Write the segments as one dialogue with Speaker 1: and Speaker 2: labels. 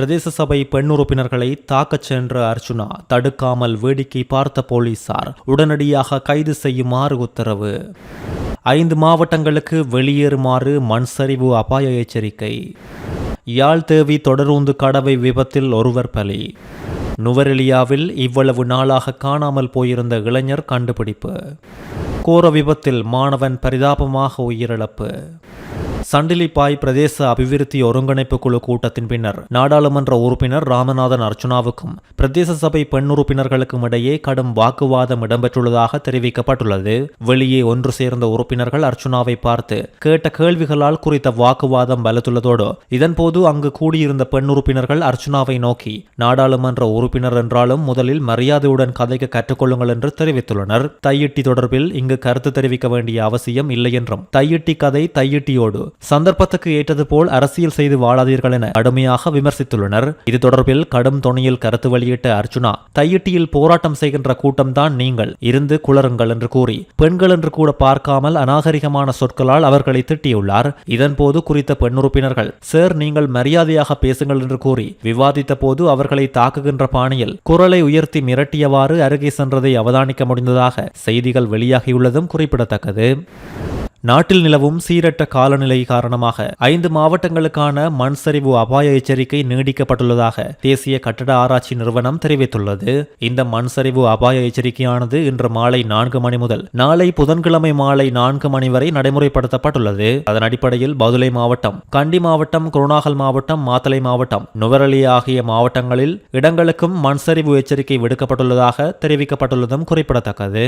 Speaker 1: பிரதேச சபை பெண் உறுப்பினர்களை தாக்கச் சென்ற அர்ச்சுனா தடுக்காமல் வேடிக்கை பார்த்த போலீசார் உடனடியாக கைது செய்யுமாறு உத்தரவு. 5 மாவட்டங்களுக்கு வெளியேறுமாறு மண்சரிவு அபாய எச்சரிக்கை. யாழ் தேவி தொடருந்து கடவை விபத்தில் ஒருவர் பலி. நுவரெலியாவில் இவ்வளவு நாளாக காணாமல் போயிருந்த இளைஞர் கண்டுபிடிப்பு. கோர விபத்தில் மாணவன் பரிதாபமாக உயிரிழப்பு. சண்டிலிப்பாய் பிரதேச அபிவிருத்தி ஒருங்கிணைப்பு குழு கூட்டத்தின் பின்னர் நாடாளுமன்ற உறுப்பினர் ராமநாதன் அர்ச்சுனாவுக்கும் பிரதேச சபை பெண் உறுப்பினர்களுக்கும் இடையே கடும் வாக்குவாதம் இடம்பெற்றுள்ளதாக தெரிவிக்கப்பட்டுள்ளது. வெளியே ஒன்று சேர்ந்த உறுப்பினர்கள் அர்ச்சுனாவை பார்த்து கேட்ட கேள்விகளால் குறித்த வாக்குவாதம் வலுத்துள்ளதோடு இதன்போது அங்கு கூடியிருந்த பெண் உறுப்பினர்கள் அர்ச்சுனாவை நோக்கி நாடாளுமன்ற உறுப்பினர் என்றாலும் முதலில் மரியாதையுடன் கதைக்க கற்றுக்கொள்ளுங்கள் என்று தெரிவித்துள்ளனர். தையிட்டி தொடர்பில் இங்கு கருத்து தெரிவிக்க வேண்டிய அவசியம் இல்லை என்றும் தையிட்டி கதை தையிட்டியோடு சந்தர்ப்பத்துக்கு ஏற்றது போல் அரசியல் செய்து வாழாதீர்கள் என கடுமையாக விமர்சித்துள்ளனர். இது தொடர்பில் கடும் தொனியில் கருத்து வெளியிட்ட அர்ச்சுனா தையிட்டியில் போராட்டம் செய்கின்ற கூட்டம்தான் நீங்கள் இருந்து குளறுங்கள் என்று கூறி பெண்கள் என்று கூட பார்க்காமல் அநாகரிகமான சொற்களால் அவர்களை திட்டியுள்ளார். இதன்போது குறித்த பெண் உறுப்பினர்கள் சார் நீங்கள் மரியாதையாக பேசுங்கள் என்று கூறி விவாதித்த போது அவர்களை தாக்குகின்ற பாணியில் குரலை உயர்த்தி மிரட்டியவாறு அருகே சென்றதை அவதானிக்க முடிந்ததாக செய்திகள் வெளியாகியுள்ளதும் குறிப்பிடத்தக்கது. நாட்டில் நிலவும் சீரற்ற காலநிலை காரணமாக 5 மாவட்டங்களுக்கான மண் சரிவு அபாய எச்சரிக்கை நீடிக்கப்பட்டுள்ளதாக தேசிய கட்டட ஆராய்ச்சி நிறுவனம் தெரிவித்துள்ளது. இந்த மண் சரிவு அபாய எச்சரிக்கையானது இன்று மாலை 4 மணி முதல் நாளை புதன்கிழமை மாலை 4 மணி வரை நடைமுறைப்படுத்தப்பட்டுள்ளது. அதன் அடிப்படையில் பதுளை மாவட்டம், கண்டி மாவட்டம், குருநாகல் மாவட்டம், மாத்தளை மாவட்டம், நுவரெலியா ஆகிய மாவட்டங்களில் இடங்களுக்கும் மண் சரிவு எச்சரிக்கை விடுக்கப்பட்டுள்ளதாக தெரிவிக்கப்பட்டுள்ளதும் குறிப்பிடத்தக்கது.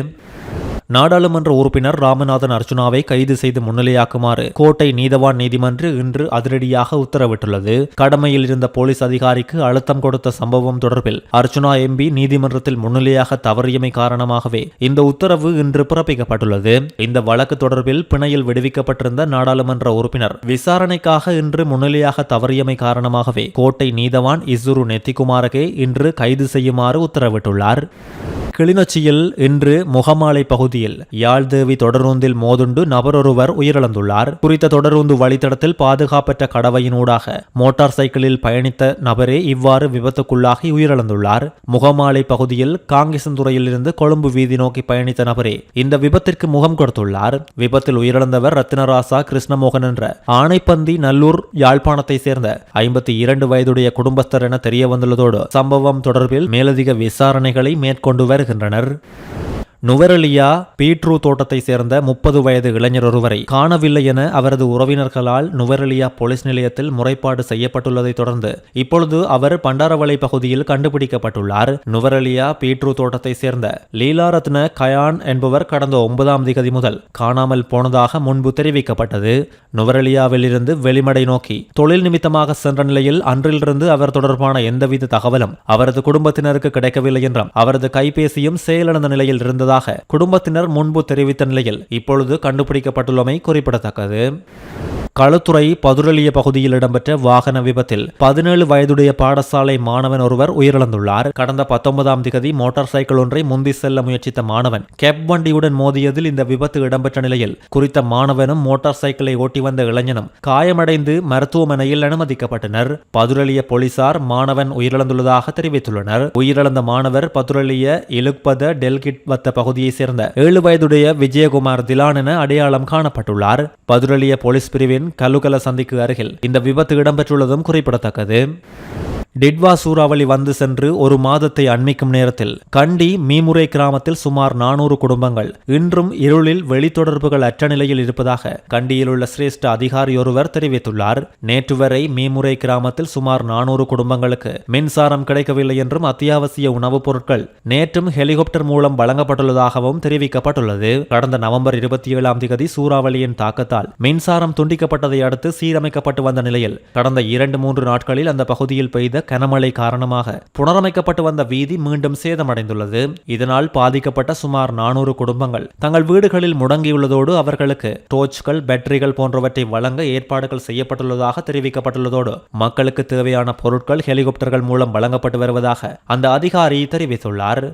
Speaker 1: நாடாளுமன்ற உறுப்பினர் ராமநாதன் அர்ச்சுனாவை கைது செய்து முன்னிலையாக்குமாறு கோட்டை நீதவான் நீதிமன்றம் இன்று அதிரடியாக உத்தரவிட்டுள்ளது. கடமையில் இருந்த போலீஸ் அதிகாரிக்கு அழுத்தம் கொடுத்த சம்பவம் தொடர்பில் அர்ச்சுனா எம்பி நீதிமன்றத்தில் முன்னிலையாக தவறியமை காரணமாகவே இந்த உத்தரவு இன்று பிறப்பிக்கப்பட்டுள்ளது. இந்த வழக்கு தொடர்பில் பிணையில் விடுவிக்கப்பட்டிருந்த நாடாளுமன்ற உறுப்பினர் விசாரணைக்காக இன்று முன்னிலையாக தவறியமை காரணமாகவே கோட்டை நீதவான் இசுரு நெத்திகுமாரகே இன்று கைது செய்யுமாறு உத்தரவிட்டுள்ளார். கிளிநொச்சியில் இன்று முகமாலை பகுதியில் யாழ் தேவி தொடருந்தில் மோதுண்டு நபரொருவர் உயிரிழந்துள்ளார். குறித்த தொடருந்து வழித்தடத்தில் பாதுகாப்பற்ற கடவையினூடாக மோட்டார் சைக்கிளில் பயணித்த நபரே இவ்வாறு விபத்துக்குள்ளாகி உயிரிழந்துள்ளார். முகமாலை பகுதியில் காங்கேசந்துறையில் இருந்து கொழும்பு வீதி நோக்கி பயணித்த நபரே இந்த விபத்திற்கு முகம் கொடுத்துள்ளார். விபத்தில் உயிரிழந்தவர் ரத்தினராசா கிருஷ்ணமோகன் என்ற ஆனைப்பந்தி நல்லூர் யாழ்ப்பாணத்தை சேர்ந்த 52 வயதுடைய குடும்பஸ்தர் என தெரிய வந்துள்ளதோடு சம்பவம் தொடர்பில் மேலதிக விசாரணைகளை மேற்கொண்டு வருகின்றனர். நுவரெலியா பீட்ரூ தோட்டத்தை சேர்ந்த 30 வயது இளைஞர் ஒருவரை காணவில்லை என அவரது உறவினர்களால் நுவரெலியா போலீஸ் நிலையத்தில் முறைப்பாடு செய்யப்பட்டுள்ளதை தொடர்ந்து இப்பொழுது அவர் பண்டாரவளை பகுதியில் கண்டுபிடிக்கப்பட்டுள்ளார். நுவரெலியா பீட்ரூ தோட்டத்தை சேர்ந்த லீலாரத்ன கயான் என்பவர் கடந்த 9ஆம் திகதி முதல் காணாமல் போனதாக முன்பு தெரிவிக்கப்பட்டது. நுவரெலியாவில் இருந்து வெளிமடை நோக்கி தொழில் நிமித்தமாக சென்ற நிலையில் அன்றிலிருந்து அவர் தொடர்பான எந்தவித தகவலும் அவரது குடும்பத்தினருக்கு கிடைக்கவில்லை என்றும் அவரது கைபேசியும் செயலிழந்த நிலையில் இருந்தது குடும்பத்தினர் முன்பு தெரிவித்த நிலையில் இப்பொழுது கண்டுபிடிக்கப்பட்டுள்ளமை குறிப்பிடத்தக்கது. களுத்துறை பதுரலிய பகுதியில் இடம்பெற்ற வாகன விபத்தில் 17 வயதுடைய பாடசாலை மாணவன் ஒருவர் உயிரிழந்துள்ளார். கடந்த 19ஆம் திகதி மோட்டார் சைக்கிள் ஒன்றை முந்தி செல்ல முயற்சித்த மாணவன் கேப் வண்டியுடன் மோதியதில் இந்த விபத்து இடம்பெற்ற நிலையில் குறித்த மாணவனும் மோட்டார் சைக்கிளை ஓட்டி வந்த இளைஞனும் காயமடைந்து மருத்துவமனையில் அனுமதிக்கப்பட்டனர். பதுரலிய போலீசார் மாணவன் உயிரிழந்துள்ளதாக தெரிவித்துள்ளனர். உயிரிழந்த மாணவர் பதுரலிய இலுக்பத டெல்கிட் வத்த பகுதியை சேர்ந்த 7 வயதுடைய விஜயகுமார் திலான் என அடையாளம் காணப்பட்டுள்ளார். பதுரலிய போலீஸ் பிரிவின் கலுகல சந்திக்கு அருகில் இந்த விபத்து இடம்பெற்றுள்ளதும் குறிப்பிடத்தக்கது. டிட்வா சூறாவளி வந்து சென்று ஒரு மாதத்தை அண்மிக்கும் நேரத்தில் கண்டி மீமுறை கிராமத்தில் சுமார் 400 குடும்பங்கள் இன்றும் இருளில் வெளித்தொடர்புகள் அற்ற நிலையில் இருப்பதாக கண்டியில் உள்ள சிரேஷ்ட அதிகாரி ஒருவர் தெரிவித்துள்ளார். நேற்று வரை மீமுறை கிராமத்தில் சுமார் 400 குடும்பங்களுக்கு மின்சாரம் கிடைக்கவில்லை என்றும் அத்தியாவசிய உணவுப் பொருட்கள் நேற்றும் ஹெலிகாப்டர் மூலம் வழங்கப்பட்டுள்ளதாகவும் தெரிவிக்கப்பட்டுள்ளது. கடந்த நவம்பர் 27ஆம் திகதி சூறாவளியின் தாக்கத்தால் மின்சாரம் துண்டிக்கப்பட்டதை அடுத்து சீரமைக்கப்பட்டு வந்த நிலையில் கடந்த 2-3 நாட்களில் அந்த பகுதியில் பெய்த கனமழை காரணமாக புனரமைக்கப்பட்டு வந்த வீதி மீண்டும் சேதமடைந்துள்ளது. இதனால் பாதிக்கப்பட்ட சுமார் 400 குடும்பங்கள் தங்கள் வீடுகளில் முடங்கியுள்ளதோடு அவர்களுக்கு டோர்ச்கள், பேட்டரிகள் போன்றவற்றை வழங்க ஏற்பாடுகள் செய்யப்பட்டுள்ளதாக தெரிவிக்கப்பட்டுள்ளதோடு மக்களுக்கு தேவையான பொருட்கள் ஹெலிகாப்டர்கள் மூலம் வழங்கப்பட்டு வருவதாக அந்த அதிகாரி தெரிவித்துள்ளார்.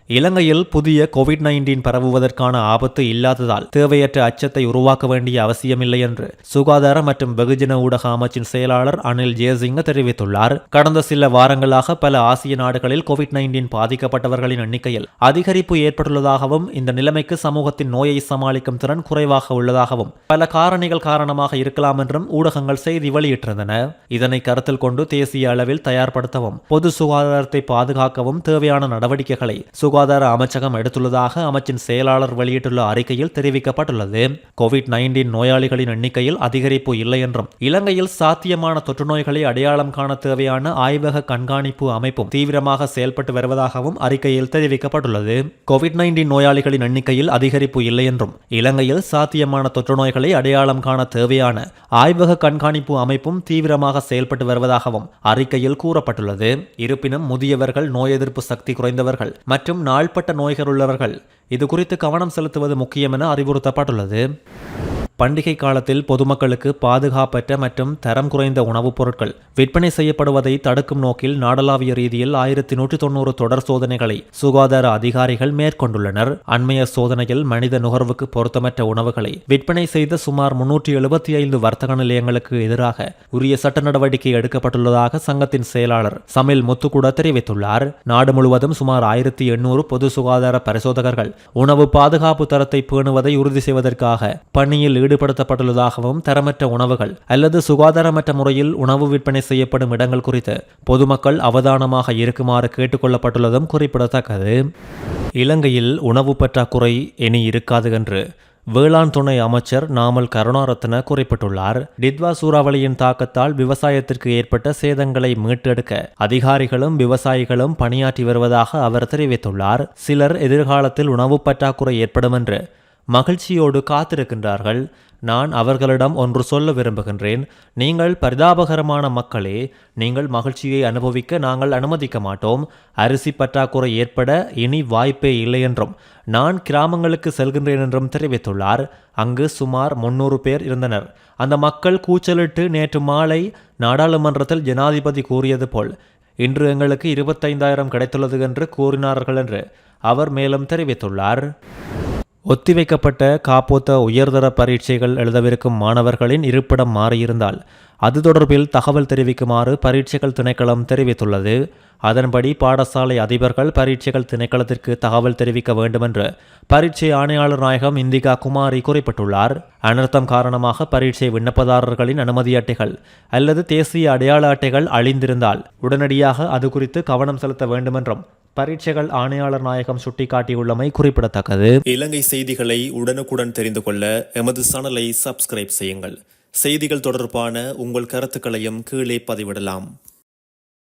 Speaker 1: இலங்கையில் புதிய கோவிட்-19 பரவுவதற்கான ஆபத்து இல்லாததால் தேவையற்ற அச்சத்தை உருவாக்க வேண்டிய அவசியமில்லை என்று சுகாதார மற்றும் வெகுஜன ஊடக அமைச்சின் செயலாளர் அனில் ஜெயசிங்க தெரிவித்துள்ளார். கடந்த சில வாரங்களாக பல ஆசிய நாடுகளில் கோவிட்-19 பாதிக்கப்பட்டவர்களின் எண்ணிக்கையில் அதிகரிப்பு ஏற்பட்டுள்ளதாகவும் இந்த நிலைமைக்கு சமூகத்தின் நோயை சமாளிக்கும் திறன் குறைவாக உள்ளதாகவும் பல காரணிகள் காரணமாக இருக்கலாம் என்றும் ஊடகங்கள் செய்தி வெளியிட்டிருந்தன. இதனை கருத்தில் கொண்டு தேசிய அளவில் தயார்படுத்தவும் பொது சுகாதாரத்தை பாதுகாக்கவும் தேவையான நடவடிக்கைகளை சுகாதார அமைச்சகம் எடுத்துள்ளதாக அமைச்சின் செயலாளர் வெளியிட்டுள்ள அறிக்கையில் தெரிவிக்கப்பட்டுள்ளது. கோவிட்-19 நோயாளிகளின் எண்ணிக்கையில் அதிகரிப்பு இல்லை என்றும் இலங்கையில் சாத்தியமான தொற்று நோய்களை அடையாளம் காண தேவையான ஆய்வக கண்காணிப்பு அமைப்பும் தீவிரமாக செயல்பட்டு வருவதாகவும் அறிக்கையில் தெரிவிக்கப்பட்டுள்ளது. கோவிட்-19 நோயாளிகளின் எண்ணிக்கையில் அதிகரிப்பு இல்லை என்றும் இலங்கையில் சாத்தியமான தொற்று நோய்களை அடையாளம் காண தேவையான ஆய்வக கண்காணிப்பு அமைப்பும் தீவிரமாக செயல்பட்டு வருவதாகவும் அறிக்கையில் கூறப்பட்டுள்ளது. இருப்பினும் முதியவர்கள், நோய் எதிர்ப்பு சக்தி குறைந்தவர்கள் மற்றும் நாள்பட்ட நோய்கள் உள்ளவர்கள் இது குறித்து கவனம் செலுத்துவது முக்கியம் என அறிவுறுத்தப்பட்டுள்ளது. பண்டிகை காலத்தில் பொதுமக்களுக்கு பாதுகாப்பற்ற மற்றும் தரம் குறைந்த உணவுப் பொருட்கள் விற்பனை செய்யப்படுவதை தடுக்கும் நோக்கில் நாடளாவிய ரீதியில் 1190 தொடர் சோதனைகளை சுகாதார அதிகாரிகள் மேற்கொண்டுள்ளனர். அண்மைய சோதனையில் மனித நுகர்வுக்கு பொருத்தமற்ற உணவுகளை விற்பனை செய்த சுமார் 375 வர்த்தக நிலையங்களுக்கு எதிராக உரிய சட்ட நடவடிக்கை எடுக்கப்பட்டுள்ளதாக சங்கத்தின் செயலாளர் சமில் முத்துக்குட தெரிவித்துள்ளார். நாடு முழுவதும் சுமார் 1800 பொது சுகாதார பரிசோதகர்கள் உணவு பாதுகாப்பு தரத்தை பேணுவதை உறுதி செய்வதற்காக பணியில் ஈடுபடுத்தப்பட்டுள்ளதாகவும் தரமற்ற உணவுகள் அல்லது சுகாதாரமற்ற முறையில் உணவு விற்பனை செய்யப்படும் இடங்கள் குறித்து பொதுமக்கள் அவதானமாக இருக்குமாறு கேட்டுக்கொள்ளப்பட்டுள்ளதும் குறிப்பிடத்தக்கது. இலங்கையில் உணவு பற்றாக்குறை இனி இருக்காது என்று வேளாண் துணை அமைச்சர் நாமல் கருணாரத்ன குறிப்பிட்டுள்ளார். டிட்வா சூறாவளியின் தாக்கத்தால் விவசாயத்திற்கு ஏற்பட்ட சேதங்களை மீட்டெடுக்க அதிகாரிகளும் விவசாயிகளும் பணியாற்றி வருவதாக அவர் தெரிவித்துள்ளார். சிலர் எதிர்காலத்தில் உணவு பற்றாக்குறை ஏற்படும் என்று மகிழ்ச்சியோடு காத்திருக்கின்றார்கள். நான் அவர்களிடம் ஒன்று சொல்ல விரும்புகின்றேன். நீங்கள் பரிதாபகரமான மக்களே. நீங்கள் மகிழ்ச்சியை அனுபவிக்க நாங்கள் அனுமதிக்க மாட்டோம். அரிசி பற்றாக்குறை ஏற்பட இனி வாய்ப்பே இல்லை என்றும் நான் கிராமங்களுக்கு செல்கின்றேன் என்றும் தெரிவித்துள்ளார். அங்கு சுமார் 300 பேர் இருந்தனர். அந்த மக்கள் கூச்சலிட்டு நேற்று மாலை நாடாளுமன்றத்தில் ஜனாதிபதி கூறியது போல் இன்று எங்களுக்கு 25,000 கிடைத்துள்ளது என்று கூறினார்கள் என்று அவர் மேலும் தெரிவித்துள்ளார். ஒத்திவைக்கப்பட்ட காப்போத்த உயர்தர பரீட்சைகள் எழுதவிருக்கும் மாணவர்களின் இருப்பிடம் மாறியிருந்தால் அது தொடர்பில் தகவல் தெரிவிக்குமாறு பரீட்சைகள் திணைக்களம் தெரிவித்துள்ளது. அதன்படி பாடசாலை அதிபர்கள் பரீட்சைகள் திணைக்களத்திற்கு தகவல் தெரிவிக்க வேண்டும் என்று பரீட்சை ஆணையாளர் நாயகம் இந்திகா குமாரி குறிப்பிட்டுள்ளார். அனர்த்தம் காரணமாக பரீட்சை விண்ணப்பதாரர்களின் அனுமதி அட்டைகள் அல்லது தேசிய அடையாள அட்டைகள் அழிந்திருந்தால் உடனடியாக அது குறித்து கவனம் செலுத்த வேண்டும் என்றும் பரீட்சைகள் ஆணையாளர் நாயகம் சுட்டிக்காட்டியுள்ளமை குறிப்பிடத்தக்கது. இலங்கை செய்திகளை உடனுக்குடன் தெரிந்து கொள்ள எமது சேனலை சப்ஸ்கிரைப் செய்யுங்கள். செய்திகள் தொடர்பான உங்கள் கருத்துக்களையும் கீழே பதிவிடலாம்.